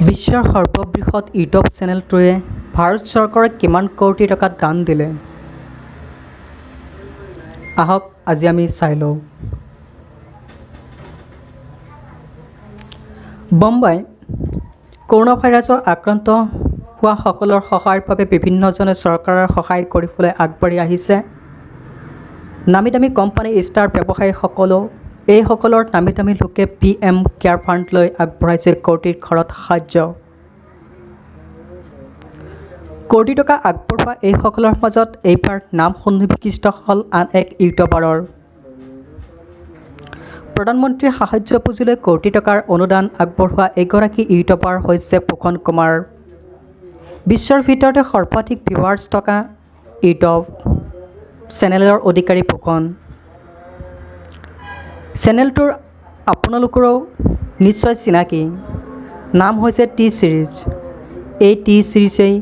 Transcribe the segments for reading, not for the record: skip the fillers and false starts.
বিশ্বৰ সৰ্ববৃহৎ ইউটিউব চেনেলটোৱে ভাৰত চৰকাৰে কিমান কোটি টকা দান দিলে আহক আজি আমি চাই লওঁ। বম্বাই কৰোনা ভাইৰাছৰ আক্ৰান্ত হোৱা সকলৰ সহায়ৰ বাবে বিভিন্নজনে চৰকাৰৰ সহায় কৰিবলৈ আগবাঢ়ি আহিছে। নামী দামী কোম্পানী ষ্টাৰ ব্যৱসায়ীসকলেও এইসকলৰ নামী দামী লোকে PM কেয়াৰ ফাণ্ডলৈ আগবঢ়াইছে কোটিৰ ঘৰত সাহায্য। কোটি টকা আগবঢ়োৱা এইসকলৰ মাজত এইবাৰ নাম সন্নিৱিষ্ট হ'ল আন এক ইউটিউবাৰৰ। প্ৰধানমন্ত্ৰীৰ সাহায্য পুঁজিলৈ কোটি টকাৰ অনুদান আগবঢ়োৱা এগৰাকী ইউটিউবাৰ হৈছে ফুকন কুমাৰ। বিশ্বৰ ভিতৰতে সৰ্বাধিক ভিউৱাৰ্ছ থকা ইউটিউব চেনেলৰ অধিকাৰী ফুকন। চেনেলটোৰ আপোনালোকৰো নিশ্চয় চিনাকি, নাম হৈছে টি ছিৰিজ। এই টি ছিৰিজেই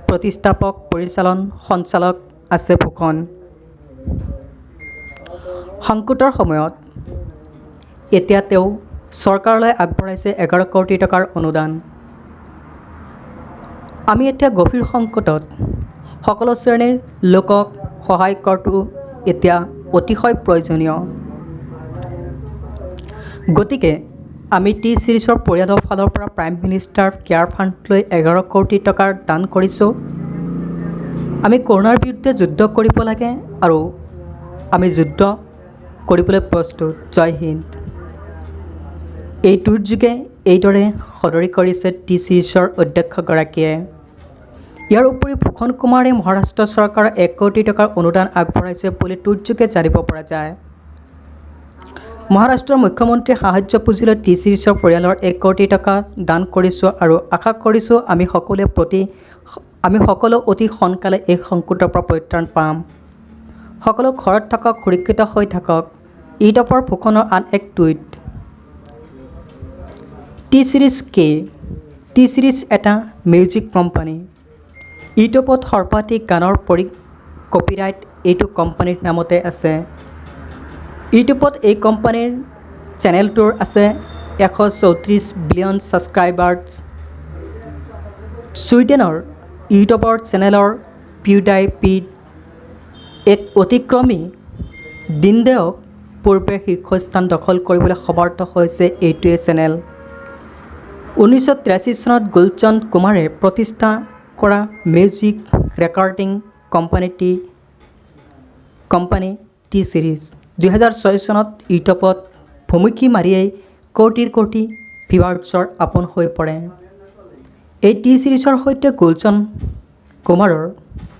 প্ৰতিষ্ঠাপক পৰিচালন সঞ্চালক আছে ফুকন। সংকটৰ সময়ত এতিয়া তেওঁ চৰকাৰলৈ আগবঢ়াইছে 11 কোটি টকাৰ অনুদান। আমি এতিয়া গভীৰ সংকটত সকলো শ্ৰেণীৰ লোকক সহায় কৰাটো এতিয়া অতিশয় প্ৰয়োজনীয়। গতিকে আমি টি ছিৰিজৰ পৰিয়ালৰ ফালৰ পৰা প্ৰাইম মিনিষ্টাৰ কেয়াৰ ফাণ্ডলৈ 11 কোটি টকাৰ দান কৰিছোঁ। আমি কৰোনাৰ বিৰুদ্ধে যুদ্ধ কৰিব লাগে আৰু আমি যুদ্ধ কৰিবলৈ প্ৰস্তুত। জয় হিন্দ। এই টুইটযোগে এইদৰে সদৰি কৰিছে টি ছিৰিজৰ অধ্যক্ষগৰাকীয়ে। ইয়াৰ উপৰি ফুকন কুমাৰে মহাৰাষ্ট্ৰ চৰকাৰৰ 1 কোটি টকাৰ অনুদান আগবঢ়াইছে বুলি টুইটযোগে জানিব পৰা যায়। মহাৰাষ্ট্ৰৰ মুখ্যমন্ত্ৰীৰ সাহায্য পুঁজিলৈ টি ছিৰিজৰ পৰিয়ালৰ 1 কোটি টকা দান কৰিছোঁ আৰু আশা কৰিছোঁ আমি সকলো অতি সোনকালে এই সংকটৰ পৰা পৰিত্ৰাণ পাম। সকলো ঘৰত থাকক, সুৰক্ষিত হৈ থাকক। ইউটিউবৰ ফুকনৰ আন এক টুইট। টি ছিৰিজ কি? টি ছিৰিজ এটা মিউজিক কোম্পানী। ইউটিউবত সৰ্বাধিক গানৰ কপিৰাইট এইটো কোম্পানীৰ নামতে আছে। ইউটিউবত এই কোম্পানীৰ চেনেলটোৰ আছে 134 বিলিয়ন ছাবস্ক্ৰাইবাৰ্ছ। ছুইডেনৰ ইউটিউবৰ চেনেলৰ পিউডাইপিড এক অতিক্ৰমী দিনদেওক পূৰ্বে শীৰ্ষস্থান দখল কৰিবলৈ সমৰ্থ হৈছে এইটোৱে চেনেল। 1983 চনত গুলচন্দ কুমাৰে প্ৰতিষ্ঠা কৰা music recording company T series 2006 চনত ইউটিউবত ভুমুকি মাৰিয়েই কোটি কোটি ভিউৱাৰ্ছৰ আপোন হৈ পৰে। এই টি ছিৰিজৰ সৈতে গুলচন্দ কুমাৰৰ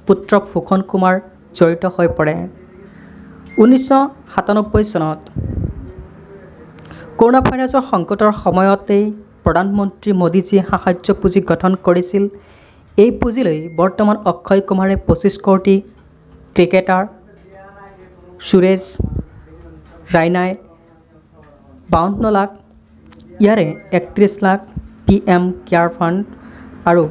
পুত্ৰ ফুকন কুমাৰ জড়িত হৈ পৰে। 1997 চনত কৰোনা ভাইৰাছৰ সংকটৰ সময়তেই প্ৰধানমন্ত্ৰী মোদীজীয়ে সাহায্য পুঁজি গঠন কৰিছিল। এই পুঁজিলৈ বৰ্তমান অক্ষয় কুমাৰে 25 কোটি, ক্ৰিকেটাৰ সুৰেশ ৰাইনাই 52 লাখ, ইয়াৰে 31 লাখ PM কেয়াৰ ফাণ্ড আৰু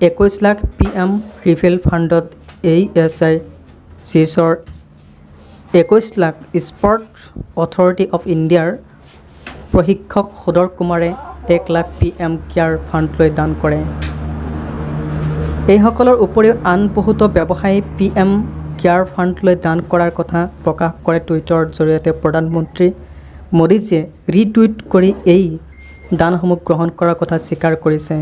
21 লাখ PM ৰিফিল ফাণ্ডত ASI ছিৰিজৰ 21 লাখ স্পৰ্টছ অথৰিটি অৱ ইণ্ডিয়াৰ প্ৰশিক্ষক সুদৰ কুমাৰে 1 লাখ PM কেয়াৰ ফাণ্ডলৈ দান কৰে। এইসকলৰ উপৰিও আন বহুতো ব্যৱসায়ী PM কেয়াৰ ফাণ্ডলৈ দান কৰাৰ কথা প্ৰকাশ কৰে। টুইটৰ জৰিয়তে প্ৰধানমন্ত্ৰী মোদীজীয়ে ৰিটুইট কৰি এই দানসমূহ গ্ৰহণ কৰাৰ কথা স্বীকাৰ কৰিছে।